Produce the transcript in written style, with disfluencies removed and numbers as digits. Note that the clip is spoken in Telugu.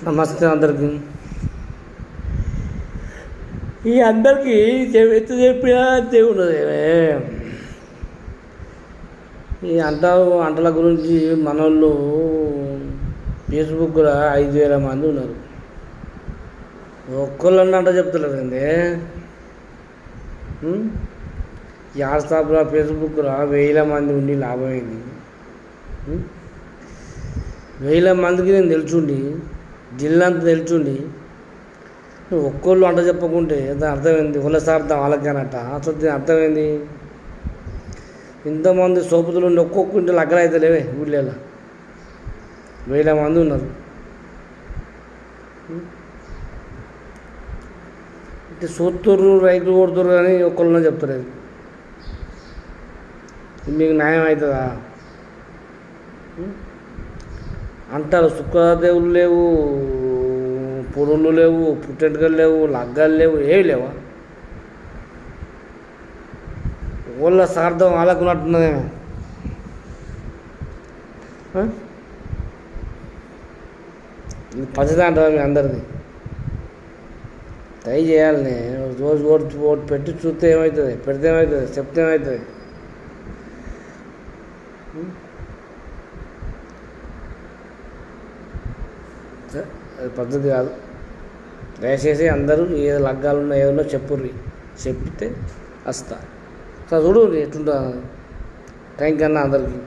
నమస్తే అందరికి. ఈ అందరికీ ఎంత చెప్పినా దేవుడు ఈ అంటల గురించి మనోళ్ళు ఫేస్బుక్లో 5,000 మంది ఉన్నారు. ఒక్కళ్ళని అంట చెప్తలేదండి. వాట్సాప్లో ఫేస్బుక్లో 1,000 మంది ఉండి లాభమైంది. 1,000 మందికి నేను తెలుసుండి, జిల్లంతా తెలుసుండి నువ్వు ఒక్కళ్ళు అంట చెప్పకుంటే దాని అర్థమైంది. సార్థం వాళ్ళకేనట. అసలు దీని అర్థమైంది. ఇంతమంది సోపుతులు ఉండి ఒక్కొక్కంటే లగ్గలు అయితే లేవే. ఊళ్ళో 1,000 మంది ఉన్నారు. అంటే సూత్తురు రైతులు కొడుతురు కానీ ఒక్కళ్ళని చెప్తారు. మీకు న్యాయం అవుతుందా అంటారు. శుక్రదేవులు లేవు, పొరుళ్ళు లేవు, పుట్టెంటుకలు లేవు, లగ్గాలు లేవు, ఏవి లేవా? వాళ్ళ సార్థం వాళ్ళకున్నట్టున్నదేమో. ఇది పచ్చదా అంటారా మీ అందరిది? ట్రై చేయాలని రోజు ఓటు పెట్టి చూస్తే ఏమవుతుంది, పెడితే ఏమవుతుంది, చెప్తే ఏమవుతుంది? అది పద్ధతి కాదు. దయచేసి అందరూ ఏదో లగ్గాలున్నా ఏదన్నా చెప్పుర్రి, చెప్తే వస్తా. చూడు ఎట్లుంటా. థ్యాంక్ యూ అన్న అందరికీ.